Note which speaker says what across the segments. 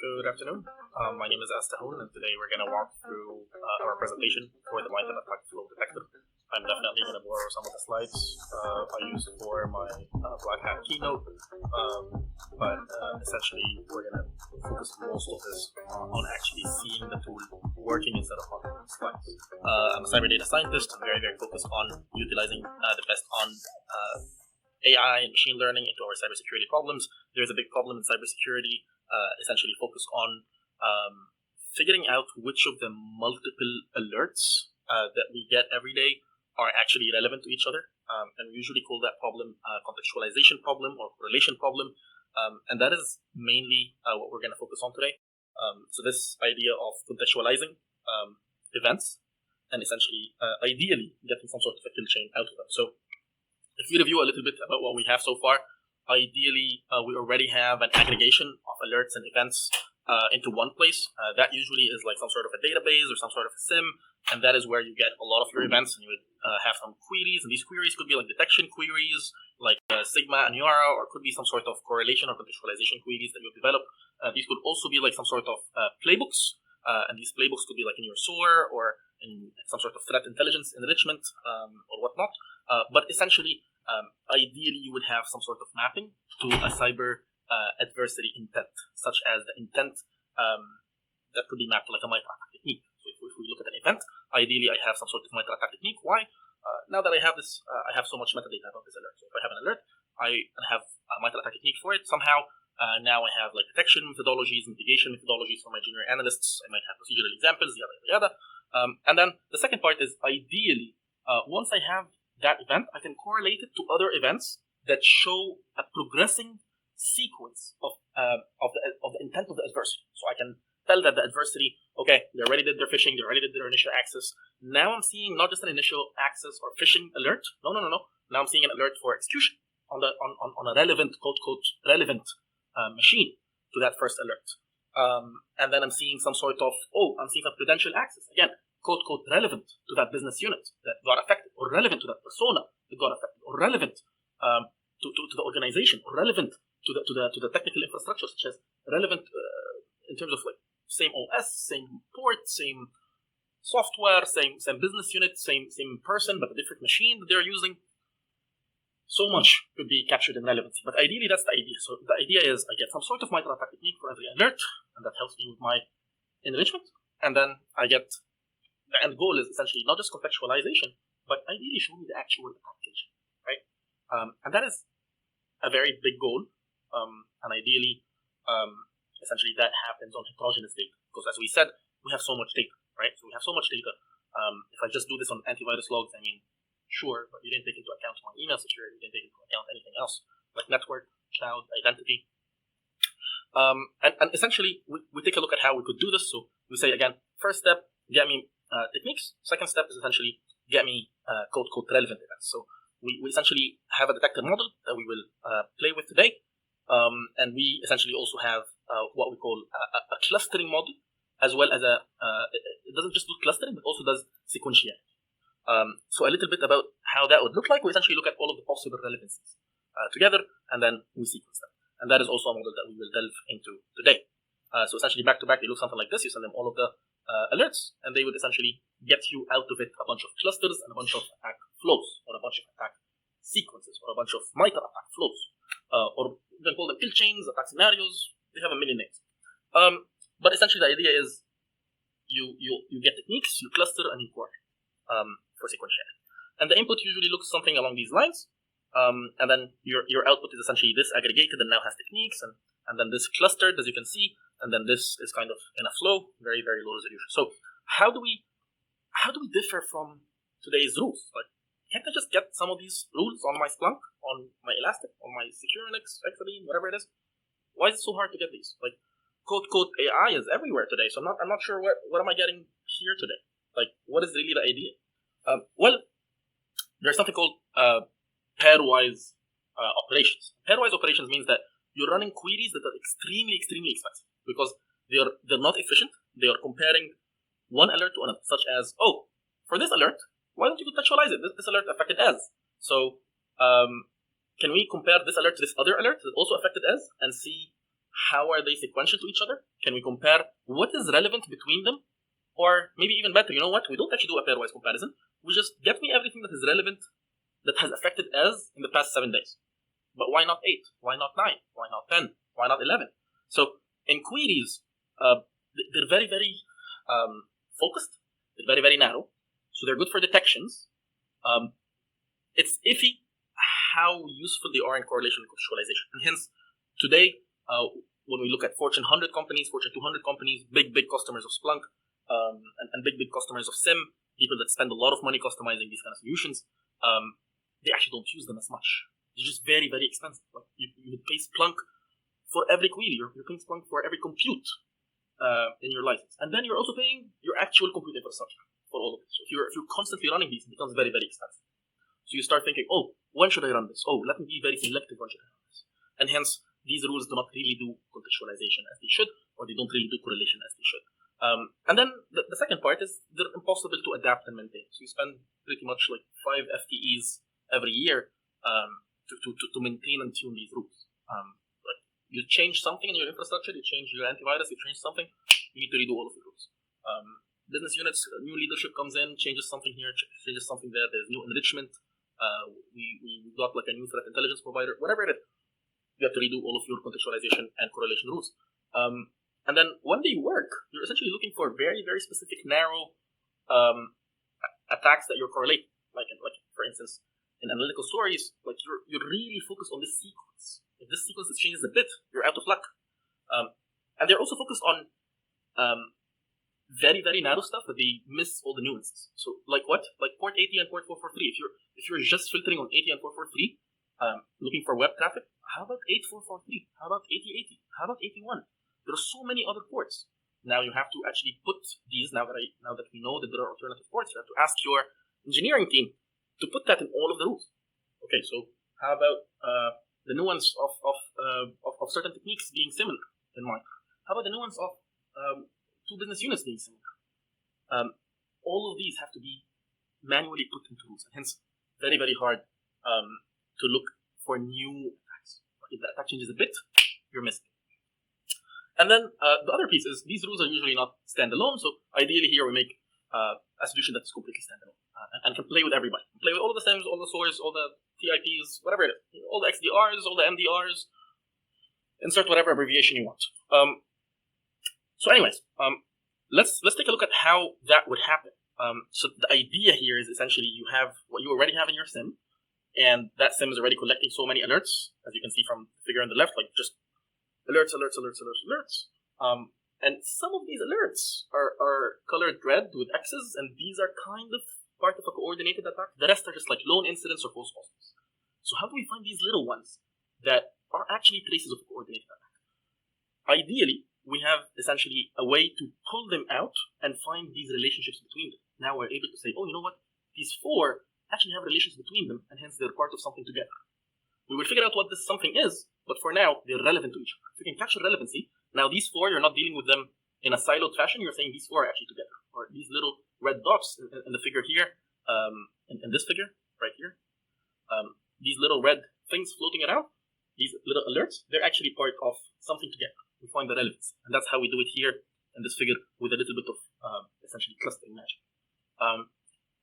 Speaker 1: Good afternoon. My name is Astahun, and today we're going to walk through our presentation for the Mind and Attack Flow Detector. I'm definitely going to borrow some of the slides I used for my Black Hat keynote, but essentially we're going to focus most of this on actually seeing the tool working instead of on the slides. I'm a cyber data scientist. I'm very focused on utilizing the best on AI and machine learning into our cybersecurity problems. There's a big problem in cybersecurity, essentially focused on figuring out which of the multiple alerts that we get every day are actually relevant to each other. And we usually call that problem a contextualization problem or correlation problem. And that is mainly what we're going to focus on today. So this idea of contextualizing events and essentially, ideally, getting some sort of a kill chain out of them. So if we review a little bit about what we have so far, ideally, we already have an aggregation of alerts and events into one place. That usually is like some sort of a database or some sort of a SIM, and that is where you get a lot of your events, and you would have some queries, and these queries could be like detection queries, like Sigma and Yara, or could be some sort of correlation or contextualization queries that you develop. These could also be like some sort of playbooks, and these playbooks could be like in your SOAR or in some sort of threat intelligence enrichment or whatnot. But essentially, ideally, you would have some sort of mapping to a cyber adversary intent, such as the intent that could be mapped to like a MITRE technique. So if we look at an event, ideally, I have some sort of MITRE technique. Why? Now that I have this, I have so much metadata about this alert. So if I have an alert, I have a MITRE technique for it. Somehow, now I have like detection methodologies, mitigation methodologies for my junior analysts. I might have procedural examples, yada. And then the second part is ideally, once I have that event, I can correlate it to other events that show a progressing sequence of the intent of the adversary. So I can tell that the adversary, okay, they already did their phishing, they already did their initial access. Now I'm seeing not just an initial access or phishing alert. No. Now I'm seeing an alert for execution on a relevant, quote relevant machine to that first alert. And then I'm seeing some sort of, I'm seeing some credential access. Again, quote relevant to that business unit that got affected, or relevant to that persona that got affected, or relevant to the organization, or relevant to the technical infrastructure, such as relevant in terms of like same OS, same port, same software, same business unit, same person, but a different machine that they're using. So much could be captured in relevancy, but ideally that's the idea. So the idea is I get some sort of MITRE attack technique for every alert, and that helps me with my enrichment, and then I get the end goal is essentially not just contextualization, but ideally show me the actual application, right? And that is a very big goal, and ideally, essentially that happens on heterogeneous data, because as we said, we have so much data, right? So we have so much data. If I just do this on antivirus logs, I mean, sure, but you didn't take into account my email security, you didn't take into account anything else, like network, cloud, identity. And essentially, we take a look at how we could do this. So we say, again, first step, get me techniques. Second step is essentially get me quote relevant events. So we essentially have a detector model that we will play with today, and we essentially also have what we call a clustering model, as well as it doesn't just do clustering, but also does sequentiality. So a little bit about how that would look like. We essentially look at all of the possible relevancies together, and then we sequence them. And that is also a model that we will delve into today. So essentially, back to back, they look something like this. You send them all of the alerts, and they would essentially get you out of it a bunch of clusters and a bunch of attack flows, or a bunch of attack sequences, or a bunch of MITRE attack flows, or you can call them kill chains, attack scenarios. They have a million names. But essentially, the idea is you get techniques, you cluster, and you core for sequentiality. And the input usually looks something along these lines. And then your output is essentially this aggregated and now has techniques, and then this clustered, as you can see, and then this is kind of in a flow, very low resolution. So how do we differ from today's rules? Like, can't I just get some of these rules on my Splunk, on my Elastic, on my SecureNX, XRB, whatever it is? Why is it so hard to get these? Like, quote AI is everywhere today, so I'm not sure what am I getting here today? Like, what is really the idea? Well, there's something called pairwise operations. Pairwise operations means that you're running queries that are extremely expensive, because they're not efficient. They are comparing one alert to another, such as, for this alert, why don't you contextualize it? This alert affected as. So can we compare this alert to this other alert that also affected as, and see how are they sequential to each other? Can we compare what is relevant between them? Or maybe even better, you know what? We don't actually do a pairwise comparison. We just get me everything that is relevant that has affected as in the past 7 days. But why not 8? Why not 9? Why not 10? Why not 11? So in queries, they're very, very focused. They're very, very narrow. So they're good for detections. It's iffy how useful they are in correlation and contextualization. And hence, today, when we look at Fortune 100 companies, Fortune 200 companies, big customers of Splunk, and big customers of SIM, people that spend a lot of money customizing these kind of solutions, they actually don't use them as much. They're just very, very expensive. Like you would pay Splunk for every query. You're paying Splunk for every compute in your license. And then you're also paying your actual compute infrastructure for all of this. So if you're constantly running these, it becomes very, very expensive. So you start thinking, oh, when should I run this? Oh, let me be very selective when should I run this? And hence, these rules do not really do contextualization as they should, or they don't really do correlation as they should. And then the second part is they're impossible to adapt and maintain. So you spend pretty much like 5 FTEs every year to maintain and tune these rules. Like you change something in your infrastructure, you change your antivirus, you change something, you need to redo all of the rules. Business units, new leadership comes in, changes something here, changes something there, there's new enrichment. We got like a new threat intelligence provider, whatever it is, you have to redo all of your contextualization and correlation rules. And then when they work, you're essentially looking for very, very specific, narrow attacks that you're correlating. Like for instance, in analytical stories, like you're really focused on this sequence. If this sequence changes a bit, you're out of luck. And they're also focused on very, very narrow stuff that they miss all the nuances. So like what? Like port 80 and port 443. If you're just filtering on 80 and 443, looking for web traffic, how about 8443? How about 8080? How about 81? There are so many other ports. Now you have to actually put these, now that we know that there are alternative ports, you have to ask your engineering team to put that in all of the rules. Okay, so how about the nuance of certain techniques being similar in mind? How about the nuance of two business units being similar? All of these have to be manually put into rules, and hence very, very hard to look for new attacks. If the attack changes a bit, you're missing. And then the other piece is these rules are usually not standalone, so ideally here we make a solution that's completely standalone and can play with everybody. Play with all of the SIMs, all the SOARs, all the TIPs, whatever it is, all the XDRs, all the MDRs. Insert whatever abbreviation you want. So anyways, let's take a look at how that would happen. So the idea here is essentially you have what you already have in your SIM, and that SIM is already collecting so many alerts, as you can see from the figure on the left, like just alerts. And some of these alerts are colored red with X's, and these are kind of part of a coordinated attack. The rest are just like lone incidents or false positives. So how do we find these little ones that are actually traces of a coordinated attack? Ideally, we have essentially a way to pull them out and find these relationships between them. Now we're able to say, oh, you know what? These 4 actually have relations between them, and hence they're part of something together. We will figure out what this something is, but for now, they're relevant to each other. If you can capture relevancy, now these 4, you're not dealing with them in a siloed fashion, you're saying these 4 are actually together. Or these little red dots in the figure here, in this figure, right here, these little red things floating around, these little alerts, they're actually part of something together. We find the relevance. And that's how we do it here in this figure with a little bit of essentially clustering magic.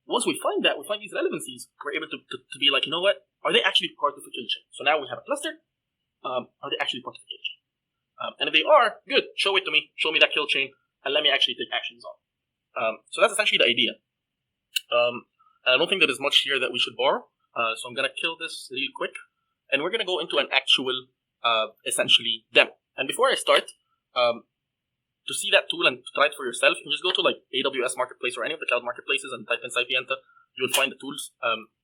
Speaker 1: Once we find that, we find these relevancies, we're able to be like, you know what? Are they actually part of the kill chain? So now we have a cluster. Are they actually part of the kill chain? And if they are, good. Show it to me. Show me that kill chain, and let me actually take actions on. So that's essentially the idea. I don't think there is much here that we should borrow. So I'm going to kill this real quick. And we're going to go into an actual, essentially, demo. And before I start, to see that tool and try it for yourself, you can just go to like AWS Marketplace or any of the cloud marketplaces and type in Cypienta. You'll find the tools.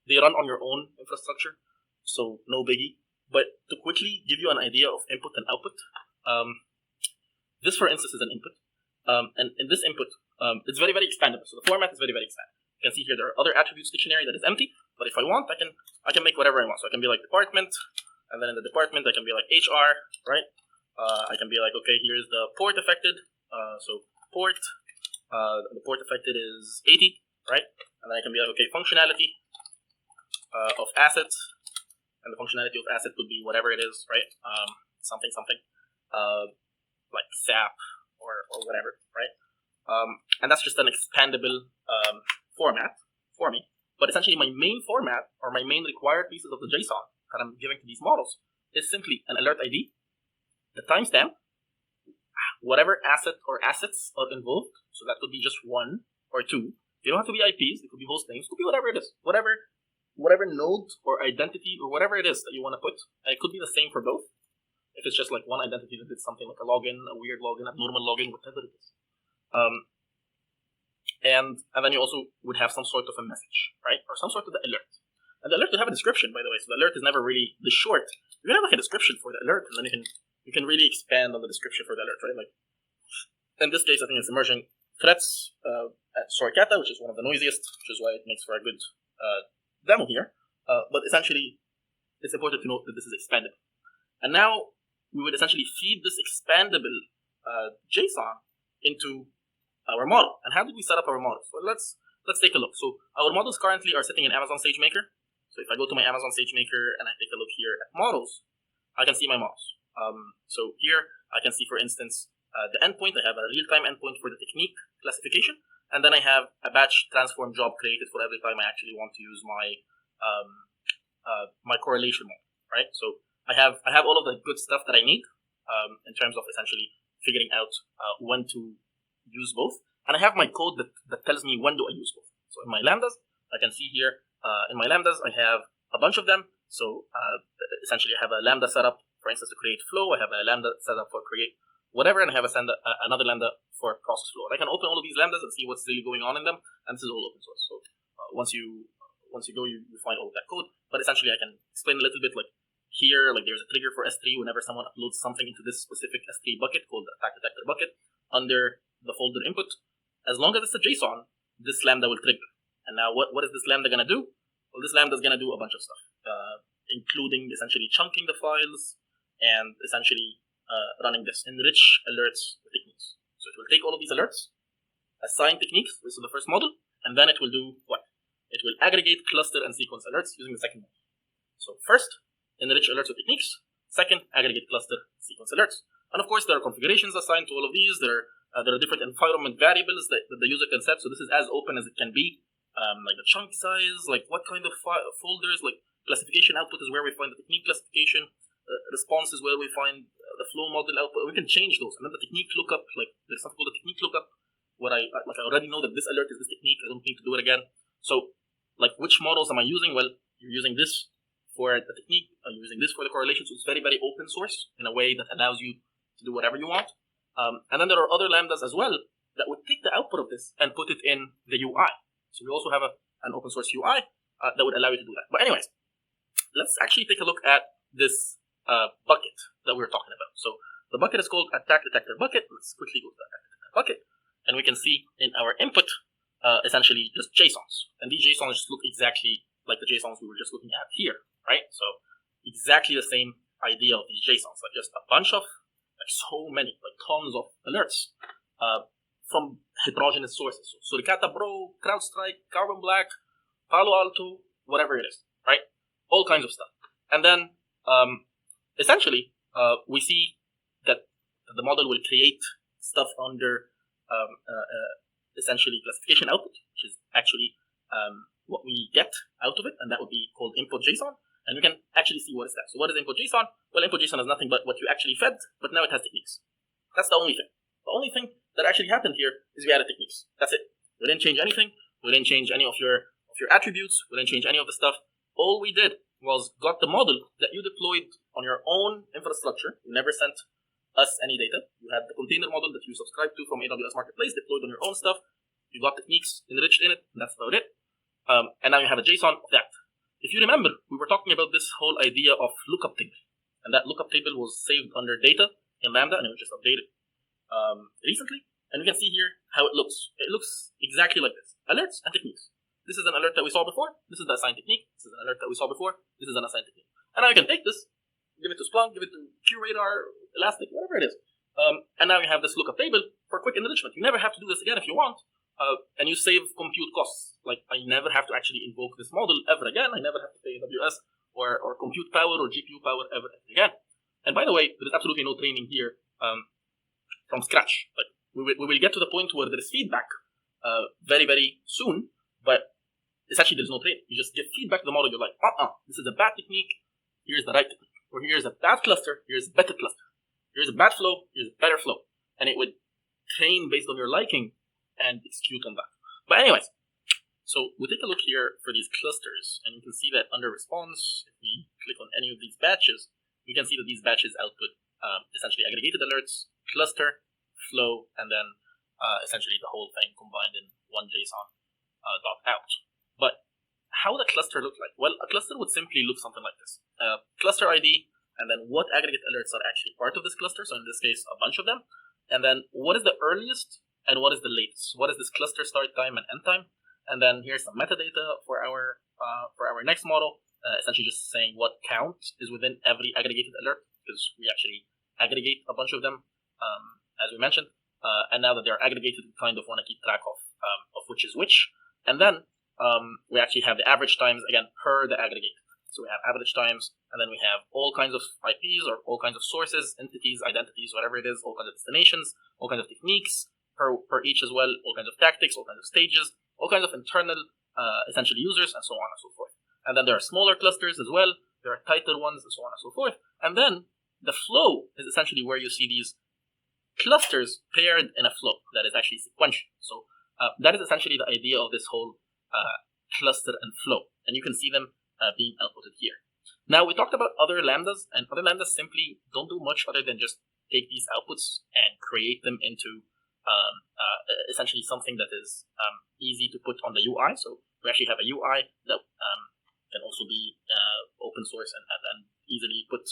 Speaker 1: They run on your own infrastructure, so no biggie. But to quickly give you an idea of input and output, this, for instance, is an input. And in this input, it's very, very expandable. So the format is very, very expandable. You can see here there are other attributes dictionary that is empty. But if I want, I can make whatever I want. So I can be like department, and then in the department I can be like HR, right? I can be like, okay, here's the port affected. So port, the port affected is 80, right? And then I can be like, okay, functionality of assets, and the functionality of asset could be whatever it is, right? Something. like SAP or whatever, right? And that's just an expandable format for me. But essentially, my main format or my main required pieces of the JSON that I'm giving to these models is simply an alert ID, the timestamp, whatever asset or assets are involved. So that could be just one or two. They don't have to be IPs. It could be host names. It could be whatever it is. Whatever node or identity or whatever it is that you want to put. And it could be the same for both. If it's just like one identity that did something like a login, a weird login, abnormal login, whatever it is. And then you also would have some sort of a message, right? Or some sort of the alert. And the alert will have a description, by the way. So the alert is never really the short. You can have like a description for the alert, and then you can really expand on the description for the alert, right? Like in this case, I think it's emerging threats at Cypienta, which is one of the noisiest, which is why it makes for a good demo here. But essentially, it's important to note that this is expandable. And now we would essentially feed this expandable JSON into our model. And how did we set up our models? Well, let's take a look. So our models currently are sitting in Amazon SageMaker. So if I go to my Amazon SageMaker and I take a look here at models, I can see my models. So here I can see, for instance, the endpoint. I have a real-time endpoint for the technique classification, and then I have a batch transform job created for every time I actually want to use my my correlation model, right? So I have all of the good stuff that I need in terms of essentially figuring out when to use both, and I have my code that tells me when do I use both. So in my lambdas, I can see here in my lambdas I have a bunch of them. So essentially I have a lambda setup, for instance, to create flow. I have a lambda setup for create whatever, and I have another lambda for process flow. And I can open all of these lambdas and see what's really going on in them, and this is all open source. So once you go, you find all of that code. But essentially I can explain a little bit, like here, like there's a trigger for S3 whenever someone uploads something into this specific S3 bucket called the attack detector bucket under the folder input. As long as it's a JSON, this lambda will trigger. And now what is this lambda going to do? Well, this lambda is going to do a bunch of stuff, including essentially chunking the files and essentially running this enrich alerts techniques. So it will take all of these alerts, assign techniques, this is the first model, and then it will do what? It will aggregate, cluster, and sequence alerts using the second model. So first, enrich alerts with techniques. Second, aggregate, cluster, sequence alerts. And of course, there are configurations assigned to all of these. There are different environment variables that the user can set. So this is as open as it can be. Like the chunk size, like what kind of folders, like classification output is where we find the technique classification. Response is where we find the flow model output. We can change those. And then the technique lookup, like there's something called the technique lookup, where I already know that this alert is this technique. I don't need to do it again. So like which models am I using? Well, you're using this for the technique. You're using this for the correlation. So it's very, very open source in a way that allows you to do whatever you want. And then there are other lambdas as well that would take the output of this and put it in the UI. So we also have an open source UI that would allow you to do that. But anyways, let's actually take a look at this bucket that we were talking about. So the bucket is called attack detector bucket. Let's quickly go to the attack detector bucket. And we can see in our input, essentially just JSONs. And these JSONs just look exactly like the JSONs we were just looking at here, right? So exactly the same idea of these JSONs, like just a bunch of, like so many, like tons of alerts from heterogeneous sources. So Cypienta Bro, CrowdStrike, Carbon Black, Palo Alto, whatever it is, right? All kinds of stuff. And then essentially we see that the model will create stuff under essentially classification output, which is actually what we get out of it, and that would be called input JSON. And we can actually see what is that. So what is input JSON? Well, input JSON is nothing but what you actually fed, but now it has techniques. That's the only thing. The only thing that actually happened here is we added techniques. That's it. We didn't change anything. We didn't change any of your attributes. We didn't change any of the stuff. All we did was got the model that you deployed on your own infrastructure. You never sent us any data. You had the container model that you subscribed to from AWS Marketplace, deployed on your own stuff. You got techniques enriched in it, and that's about it. And now you have a JSON of that. If you remember, we were talking about this whole idea of lookup table. And that lookup table was saved under data in Lambda, and it was just updated recently. And we can see here how it looks. It looks exactly like this. Alerts and techniques. This is an alert that we saw before. This is the assigned technique. This is an alert that we saw before. This is an assigned technique. And now you can take this, give it to Splunk, give it to QRadar, Elastic, whatever it is. And now you have this lookup table for quick enrichment. You never have to do this again if you want. And you save compute costs. Like, I never have to actually invoke this model ever again. I never have to pay AWS or compute power or GPU power ever again. And by the way, there is absolutely no training here from scratch. Like we will get to the point where there is feedback very, very soon, but essentially there's no training. You just give feedback to the model. You're like, this is a bad technique. Here's the right technique. Or here's a bad cluster. Here's a better cluster. Here's a bad flow. Here's a better flow. And it would train based on your liking and execute on that. But anyways, so we take a look here for these clusters, and you can see that under response, if we click on any of these batches, we can see that these batches output essentially aggregated alerts, cluster, flow, and then essentially the whole thing combined in one JSON dot out. But how would a cluster look like? Well, a cluster would simply look something like this. Cluster ID, and then what aggregate alerts are actually part of this cluster, so in this case, a bunch of them. And then what is the earliest and what is the latest? What is this cluster start time and end time? And then here's some metadata for our next model, essentially just saying what count is within every aggregated alert, because we actually aggregate a bunch of them, as we mentioned. And now that they're aggregated, we kind of want to keep track of which is which. And then we actually have the average times, again, per the aggregate. So we have average times, and then we have all kinds of IPs or all kinds of sources, entities, identities, whatever it is, all kinds of destinations, all kinds of techniques per each as well, all kinds of tactics, all kinds of stages, all kinds of internal, essentially users, and so on and so forth. And then there are smaller clusters as well. There are tighter ones, and so on and so forth. And then the flow is essentially where you see these clusters paired in a flow that is actually sequential. So that is essentially the idea of this whole cluster and flow. And you can see them being outputted here. Now, we talked about other lambdas, and other lambdas simply don't do much other than just take these outputs and create them into essentially something that is easy to put on the UI. So we actually have a UI that can also be open source and easily put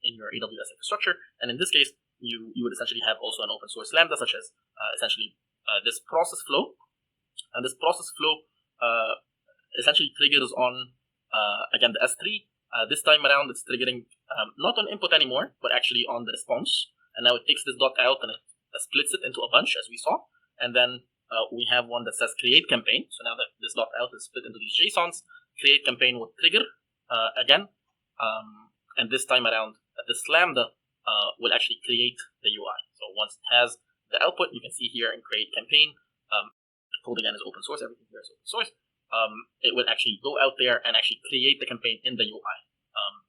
Speaker 1: in your AWS infrastructure. And in this case, you would essentially have also an open source lambda, such as essentially this process flow. And this process flow essentially triggers on, again, the S3. This time around, it's triggering not on input anymore, but actually on the response. And now it takes this dot out and it splits it into a bunch, as we saw. And then we have one that says create campaign. So now that this dot out is split into these JSONs, create campaign will trigger again. And this time around, this lambda will actually create the UI. So once it has the output, you can see here in create campaign, the code again is open source, everything here is open source. It will actually go out there and actually create the campaign in the UI.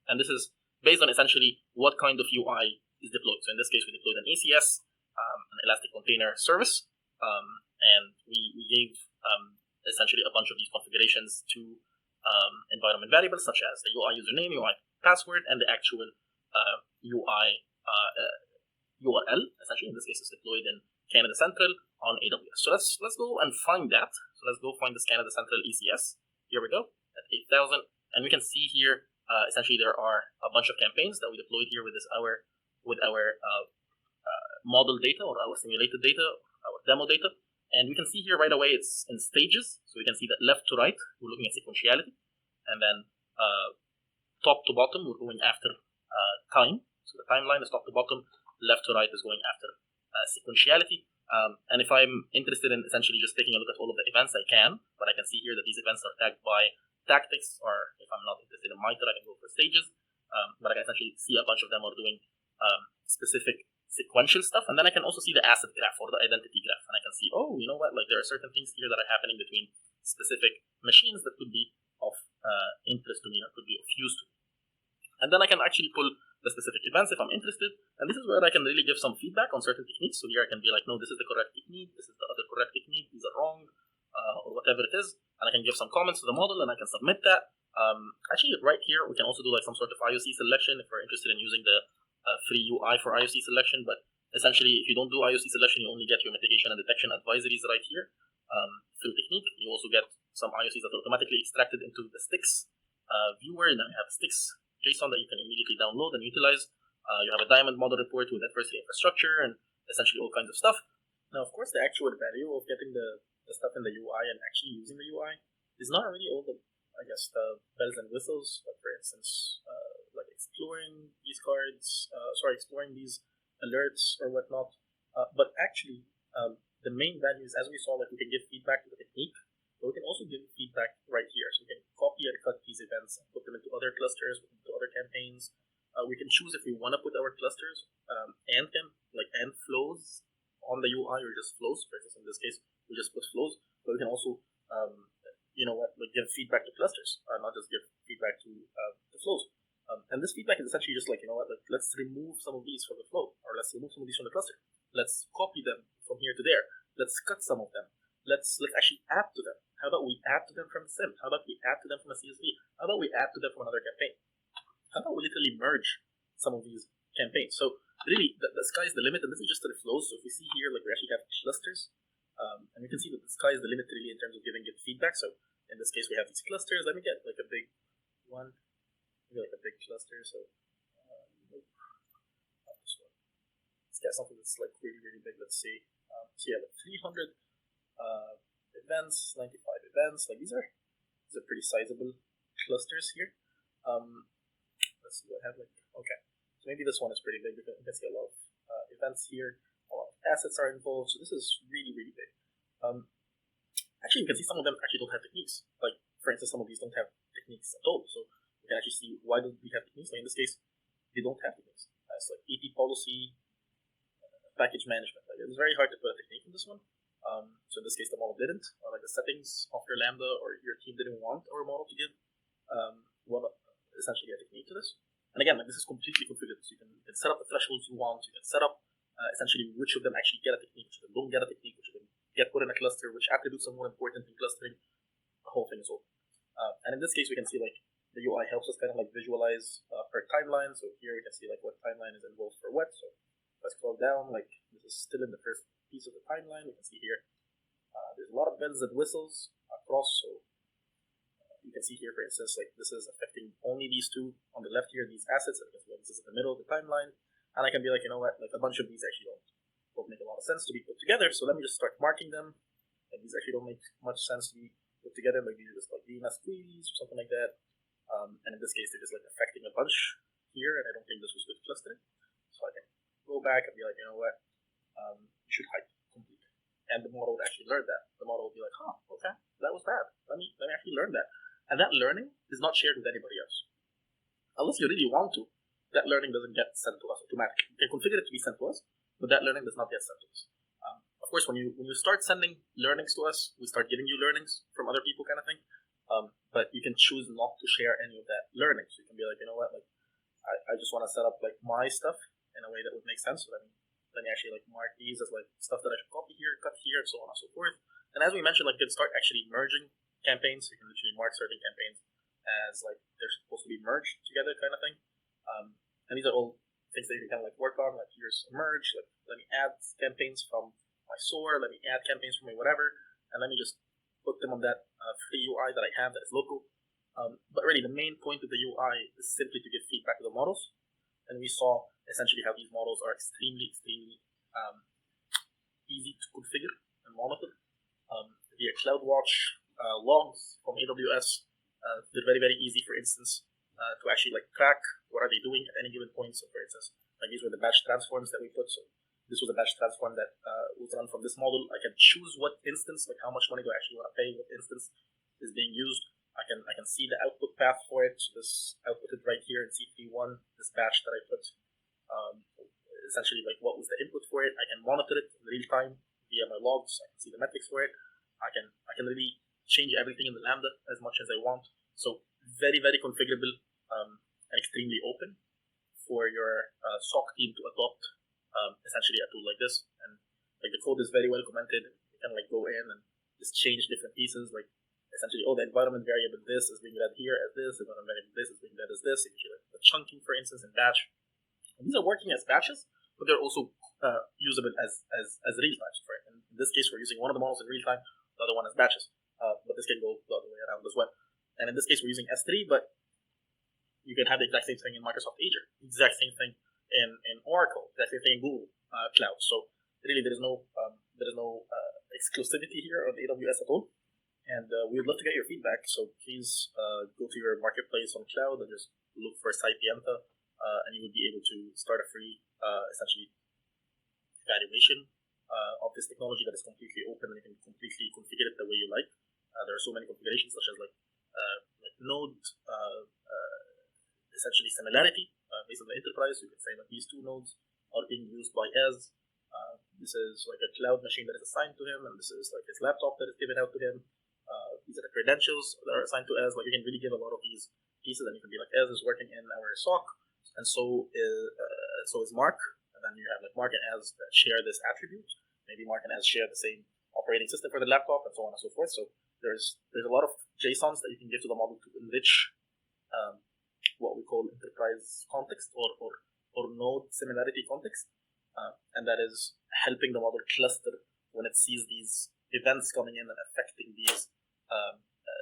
Speaker 1: And this is based on essentially what kind of UI is deployed. So in this case, we deployed an ACS, an Elastic Container Service, and we gave essentially a bunch of these configurations to environment variables such as the UI username, UI password, and the actual UI URL. Essentially, in this case, it's deployed in Canada Central on AWS. So let's go and find that. So let's go find this Canada Central ECS. Here we go at 8,000, and we can see here essentially there are a bunch of campaigns that we deployed here with our model data or our simulated data, our demo data. And we can see here right away it's in stages. So we can see that left to right, we're looking at sequentiality. And then top to bottom, we're going after time. So the timeline is top to bottom. Left to right is going after sequentiality. And if I'm interested in essentially just taking a look at all of the events, I can. But I can see here that these events are tagged by tactics, or if I'm not interested in MITRE, I can go for stages. But I can essentially see a bunch of them are doing specific sequential stuff. And then I can also see the asset graph or the identity graph. And I can see, oh, you know what, like there are certain things here that are happening between specific machines that could be of interest to me or could be of use to me. And then I can actually pull the specific events if I'm interested. And this is where I can really give some feedback on certain techniques. So here I can be like, no, this is the correct technique. This is the other correct technique. These are wrong, or whatever it is. And I can give some comments to the model and I can submit that. Actually, right here, we can also do like some sort of IOC selection if we're interested in using the free UI for IOC selection. But essentially, if you don't do IOC selection, you only get your mitigation and detection advisories right here through technique. You also get some IOCs that are automatically extracted into the sticks viewer. And then you have sticks JSON that you can immediately download and utilize. You have a diamond model report with adversity infrastructure and essentially all kinds of stuff. Now, of course, the actual value of getting the stuff in the UI and actually using the UI is not really all the, I guess, the bells and whistles. Like, for instance, like exploring these cards, exploring these alerts or whatnot. But actually, the main value is, as we saw, like we can give feedback to the technique, but we can also give feedback right here. So we can copy and cut these events and put them into other clusters, put them into other campaigns, We can choose if we want to put our clusters and flows on the UI or just flows. For instance, in this case, we just put flows, but we can also give feedback to clusters, not just give feedback to the flows. And this feedback is essentially just let's remove some of these from the flow, or let's remove some of these from the cluster. Let's copy them from here to there. Let's cut some of them. Let's actually add to them. How about we add to them from a sim? How about we add to them from a CSV? How about we add to them from another campaign? How about we literally merge some of these campaigns? So really, the sky is the limit, and this is just to the flows. So if we see here, we actually have clusters, and we can see that the sky is the limit really in terms of giving it feedback. So in this case, we have these clusters. Let me get a big one, maybe a big cluster. So not this one. Let's get something that's really, really big. Let's see. So yeah, 300 events, 95 events. These are pretty sizable clusters here. Let's see what I have. Okay, so maybe this one is pretty big because you can see a lot of events here. A lot of assets are involved. So this is really, really big. Actually, you can see some of them actually don't have techniques. For instance, some of these don't have techniques at all. So you can actually see why don't we have techniques. In this case, they don't have techniques. It's AP policy, package management. It's very hard to put a technique in this one. So in this case, the model didn't. The settings of your Lambda or your team didn't want our model to give essentially a technique to this. And again, this is completely configured. So you can set up the thresholds you want. You can set up essentially which of them actually get a technique, which of them don't get a technique, which of them get put in a cluster, which attributes are more important in clustering. The whole thing is open. And in this case, we can see the UI helps us visualize per timeline. So here we can see what timeline is involved for what. So if I scroll down, this is still in the first piece of the timeline. We can see here there's a lot of bells and whistles across. So you can see here, for instance, this is affecting only these two on the left here, these assets. And this is in the middle of the timeline. And I can be a bunch of these actually don't make a lot of sense to be put together. So let me just start marking them. And these actually don't make much sense to be put together. These are just DNS queries or something like that. And in this case, they're just affecting a bunch here. And I don't think this was good clustering. So I can go back and be you should hide completely. And the model would actually learn that. The model would be okay, that was bad. Let me actually learn that. And that learning is not shared with anybody else. Unless you really want to, that learning doesn't get sent to us automatically. You can configure it to be sent to us, but that learning does not get sent to us. Of course, when you start sending learnings to us, we start giving you learnings from other people kind of thing. But you can choose not to share any of that learning. So you can be I just want to set up my stuff in a way that would make sense. So let me actually mark these as stuff that I should copy here, cut here, and so on and so forth. And as we mentioned, you can start actually merging campaigns. So you can literally mark certain campaigns as they're supposed to be merged together kind of thing. And these are all things that you can work on. Here's a merge. Let me add campaigns from my SOAR. Let me add campaigns from my whatever, and let me just put them on that free UI that I have that is local. But really, the main point of the UI is simply to give feedback to the models. And we saw essentially how these models are extremely easy to configure and monitor. Via CloudWatch logs from AWS, they're very, very easy, for instance, to actually track what are they doing at any given point. So for instance, these were the batch transforms that we put. So this was a batch transform that was run from this model. I can choose what instance, how much money do I actually want to pay, what instance is being used. I can see the output path for it. So this outputted right here in C31, this batch that I put. Essentially, what was the input for it? I can monitor it in real time via my logs. I can see the metrics for it. I can really change everything in the Lambda as much as I want. So very, very configurable and extremely open for your SOC team to adopt essentially a tool like this. And the code is very well commented. You can go in and just change different pieces. Essentially, the environment variable this is being read here as this, the environment variable this is being read as this. The chunking, for instance, in batch. And these are working as batches, but they're also usable as real time. So in this case, we're using one of the models in real time, the other one as batches. But this can go the other way around as well. And in this case, we're using S3, but you can have the exact same thing in Microsoft Azure, exact same thing in Oracle, exact same thing in Google Cloud. So really, there is no exclusivity here on AWS at all. And we would love to get your feedback. So please go to your marketplace on cloud and just look for Cypienta, and you would be able to start a free, essentially, evaluation of this technology that is completely open, and you can completely configure it the way you like. There are so many configurations, such as node, essentially similarity. based on the enterprise. You can say that these two nodes are being used by Ez. This is like a cloud machine that is assigned to him, and this is like his laptop that is given out to him. These are the credentials that are assigned to Ez. Like you can really give a lot of these pieces, and you can be like, Ez is working in our SOC, and so is Mark. And then you have like Mark and Ez that share this attribute. Maybe Mark and Ez share the same operating system for the laptop, and so on and so forth. So there's a lot of JSONs that you can give to the model to enrich what we call enterprise context or node similarity context, and that is helping the model cluster when it sees these events coming in and affecting these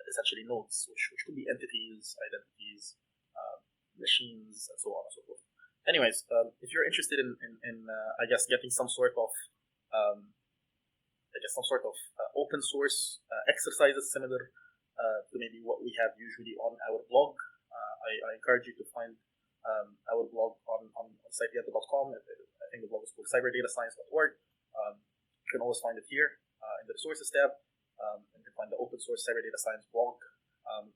Speaker 1: essentially nodes, which could be entities, identities, machines, and so on and so forth. Anyways, if you're interested in I guess getting some sort of open source exercises similar to maybe what we have usually on our blog, I encourage you to find our blog on Cypienta.com. I think the blog is called cyberdatascience.org. You can always find it here in the resources tab. You can find the open source cyber data science blog,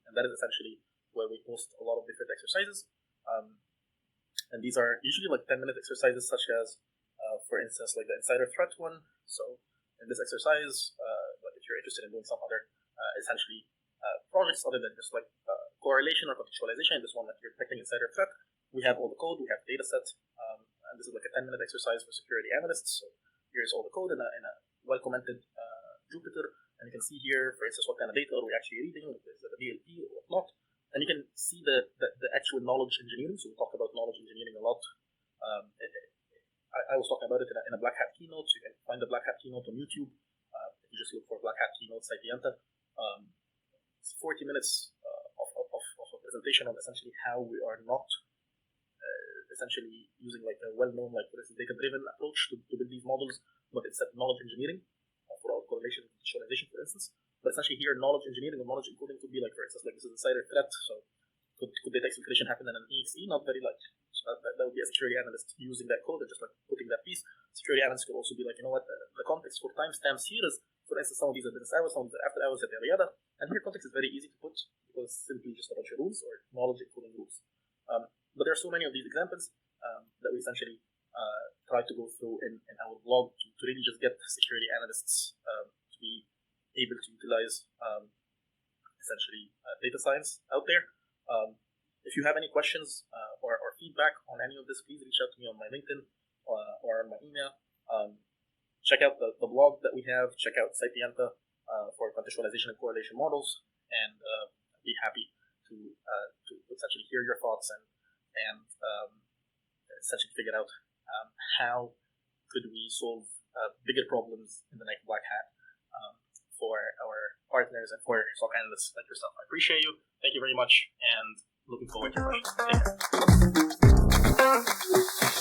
Speaker 1: and that is essentially where we post a lot of different exercises. And these are usually like 10-minute exercises, such as, for instance, like the insider threat one. So in this exercise, like if you're interested in doing some other essentially projects other than just like correlation or contextualization, in this one that you're detecting insider threat, we have all the code, we have data set, and this is like a 10-minute exercise for security analysts. So here's all the code in a well-commented Jupyter, and you can see here, for instance, what kind of data are we actually reading, is it a DLP or whatnot, and you can see the actual knowledge engineering. So we talk about knowledge engineering a lot. I was talking about it in a Black Hat keynote, so you can find the Black Hat keynote on YouTube. If you just look for Black Hat keynote Cypienta, it's 40 minutes of a presentation on essentially how we are not essentially using like a well-known, like for instance, data-driven approach to build these models, but instead knowledge engineering for our correlation and visualization, for instance. But essentially here, knowledge engineering or knowledge encoding could be like, for instance, like this is a insider threat, so could data exfiltration happen in an EXE? Not very likely. So that would be a security analyst using that code and just like putting that piece. Security analysts could also be like, you know what, the context for timestamps here is, for instance, some of these are business hours, some of these are after hours, yada yada. And here context is very easy to put because it's simply just a bunch of rules or knowledge encoding rules. But there are so many of these examples that we essentially try to go through in our blog to really just get security analysts to be able to utilize essentially data science out there. If you have any questions or feedback on any of this, please reach out to me on my LinkedIn or on my email. Check out the blog that we have. Check out Cypienta for contextualization and correlation models, and be happy to essentially hear your thoughts and essentially figure out how could we solve bigger problems in the next Black Hat for our partners and for SOC analysts like yourself. I appreciate you. Thank you very much, and looking forward to your questions. Take care.